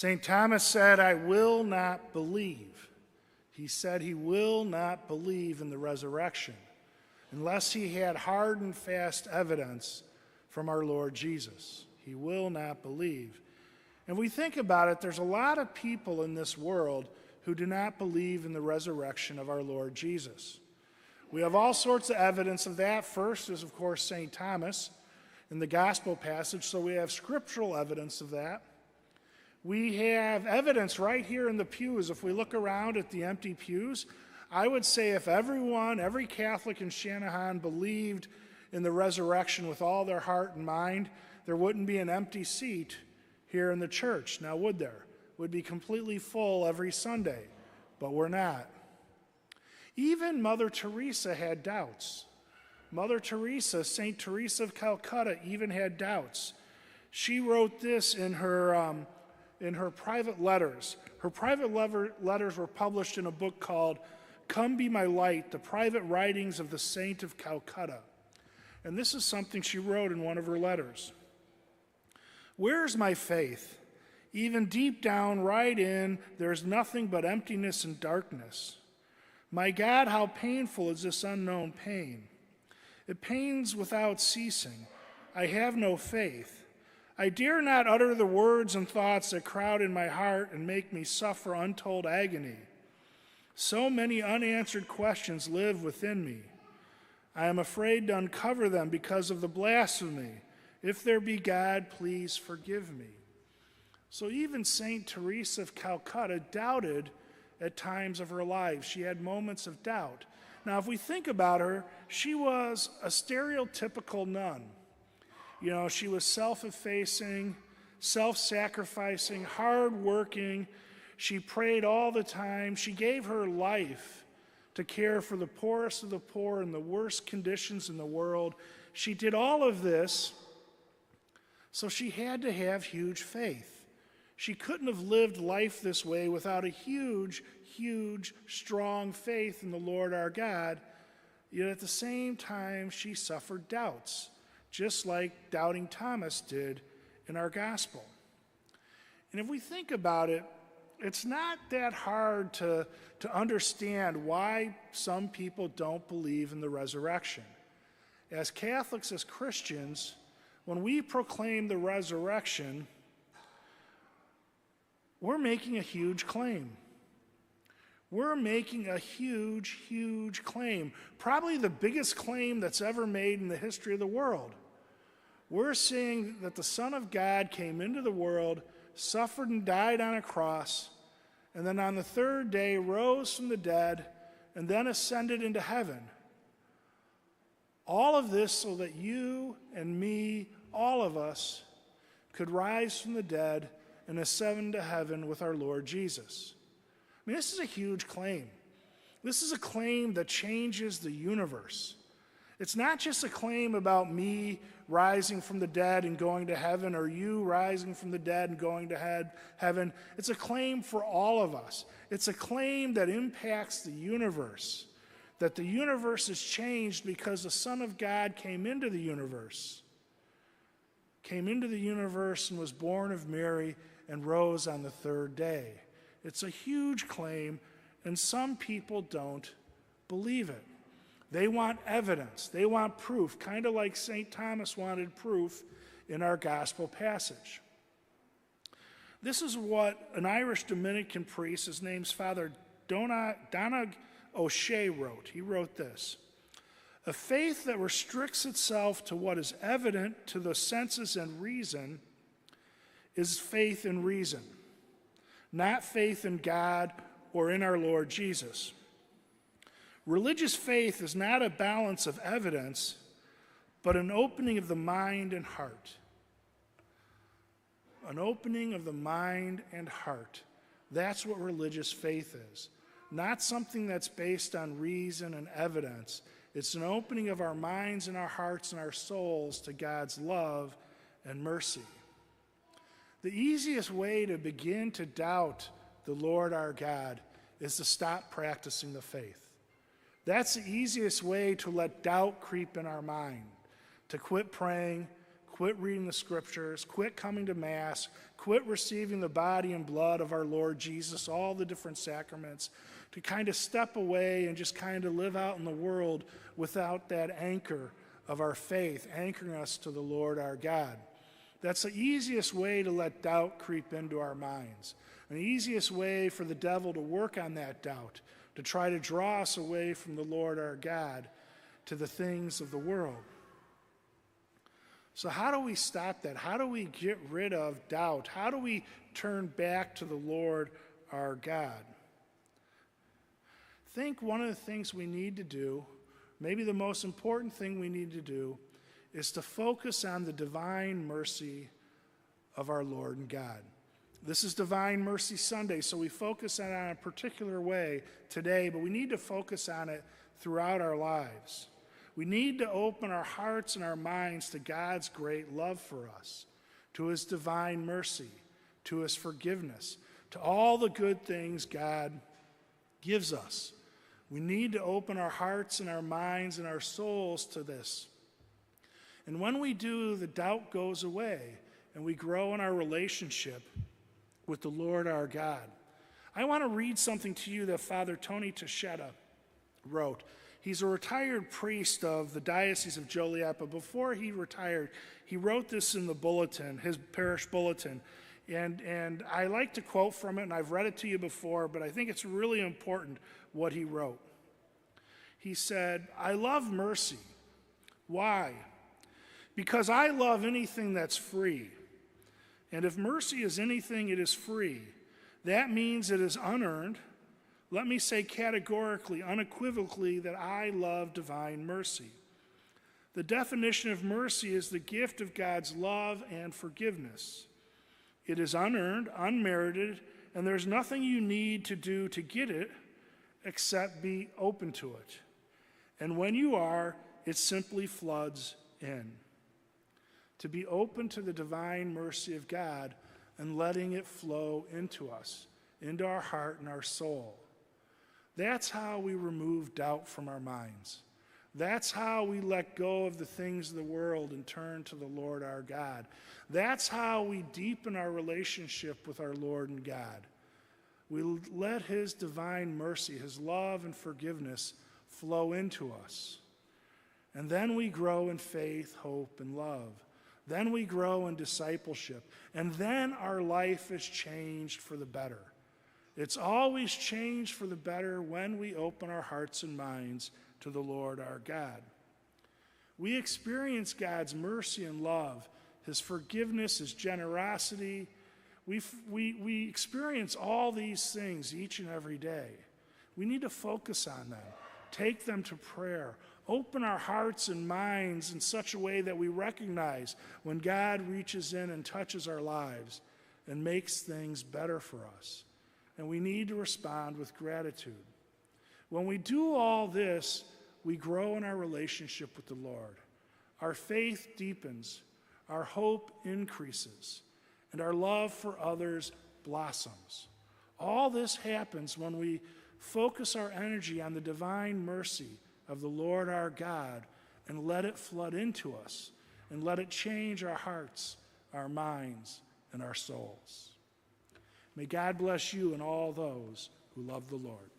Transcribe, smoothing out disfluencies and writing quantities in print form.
St. Thomas said, "I will not believe." He said he will not believe in the resurrection unless he had hard and fast evidence from our Lord Jesus. He will not believe. And we think about it, there's a lot of people in this world who do not believe in the resurrection of our Lord Jesus. We have all sorts of evidence of that. First is, of course, St. Thomas in the gospel passage, so we have scriptural evidence of that. We have evidence right here in the pews. If we look around at the empty pews, I would say if every Catholic in Channahon believed in the resurrection with all their heart and mind, there wouldn't be an empty seat here in the church. Now, would there? Would be completely full every Sunday, but we're not. Even Mother Teresa had doubts. Mother Teresa, St. Teresa of Calcutta, even had doubts. She wrote this in her private letters. Her private letters were published in a book called Come Be My Light, the Private Writings of the Saint of Calcutta. And this is something she wrote in one of her letters. "Where's my faith? Even deep down, right in, there's nothing but emptiness and darkness. My God, how painful is this unknown pain. It pains without ceasing. I have no faith. I dare not utter the words and thoughts that crowd in my heart and make me suffer untold agony. So many unanswered questions live within me. I am afraid to uncover them because of the blasphemy. If there be God, please forgive me." So even St. Teresa of Calcutta doubted at times of her life. She had moments of doubt. Now, if we think about her, she was a stereotypical nun. You know, she was self-effacing, self-sacrificing, hard-working. She prayed all the time. She gave her life to care for the poorest of the poor in the worst conditions in the world. She did all of this, so she had to have huge faith. She couldn't have lived life this way without a huge, huge, strong faith in the Lord our God. Yet at the same time, she suffered doubts, just like doubting Thomas did in our gospel. And if we think about it, it's not that hard to understand why some people don't believe in the resurrection. As Catholics, as Christians, when we proclaim the resurrection, we're making a huge claim. We're making a huge, huge claim. Probably the biggest claim that's ever made in the history of the world. We're saying that the Son of God came into the world, suffered and died on a cross, and then on the third day rose from the dead, and then ascended into heaven. All of this so that you and me, all of us, could rise from the dead and ascend to heaven with our Lord Jesus. I mean, this is a huge claim. This is a claim that changes the universe. It's not just a claim about me rising from the dead and going to heaven, or you rising from the dead and going to heaven. It's a claim for all of us. It's a claim that impacts the universe, that the universe is changed because the Son of God came into the universe and was born of Mary and rose on the third day. It's a huge claim, and some people don't believe it. They want evidence. They want proof, kind of like St. Thomas wanted proof in our gospel passage. This is what an Irish Dominican priest, his name's Father Donag O'Shea, wrote. He wrote this: "A faith that restricts itself to what is evident to the senses and reason is faith in reason, not faith in God or in our Lord Jesus. Religious faith is not a balance of evidence, but an opening of the mind and heart." An opening of the mind and heart. That's what religious faith is. Not something that's based on reason and evidence. It's an opening of our minds and our hearts and our souls to God's love and mercy. The easiest way to begin to doubt the Lord our God is to stop practicing the faith. That's the easiest way to let doubt creep in our mind, to quit praying, quit reading the scriptures, quit coming to Mass, quit receiving the body and blood of our Lord Jesus, all the different sacraments, to kind of step away and just kind of live out in the world without that anchor of our faith, anchoring us to the Lord our God. That's the easiest way to let doubt creep into our minds. And the easiest way for the devil to work on that doubt, to try to draw us away from the Lord our God to the things of the world. So how do we stop that? How do we get rid of doubt? How do we turn back to the Lord our God? I think one of the things we need to do, maybe the most important thing we need to do, is to focus on the divine mercy of our Lord and God. This is Divine Mercy Sunday, so we focus on it in a particular way today, but we need to focus on it throughout our lives. We need to open our hearts and our minds to God's great love for us, to his divine mercy, to his forgiveness, to all the good things God gives us. We need to open our hearts and our minds and our souls to this. And when we do, the doubt goes away, and we grow in our relationship with the Lord our God. I want to read something to you that Father Tony Teixeira wrote. He's a retired priest of the Diocese of Joliet, but before he retired, he wrote this in the bulletin, his parish bulletin. And I like to quote from it, and I've read it to you before, but I think it's really important what he wrote. He said, "I love mercy. Why? Because I love anything that's free. And if mercy is anything, it is free. That means it is unearned. Let me say categorically, unequivocally, that I love divine mercy. The definition of mercy is the gift of God's love and forgiveness. It is unearned, unmerited, and there's nothing you need to do to get it except be open to it. And when you are, it simply floods in. To be open to the divine mercy of God and letting it flow into us, into our heart and our soul. That's how we remove doubt from our minds. That's how we let go of the things of the world and turn to the Lord our God. That's how we deepen our relationship with our Lord and God. We let his divine mercy, his love and forgiveness flow into us. And then we grow in faith, hope, and love. Then we grow in discipleship. And then our life is changed for the better. It's always changed for the better when we open our hearts and minds to the Lord our God. We experience God's mercy and love, his forgiveness, his generosity. We experience all these things each and every day. We need to focus on them, take them to prayer, open our hearts and minds in such a way that we recognize when God reaches in and touches our lives and makes things better for us. And we need to respond with gratitude. When we do all this, we grow in our relationship with the Lord. Our faith deepens, our hope increases, and our love for others blossoms. All this happens when we focus our energy on the divine mercy of the Lord our God and let it flood into us and let it change our hearts, our minds, and our souls. May God bless you and all those who love the Lord.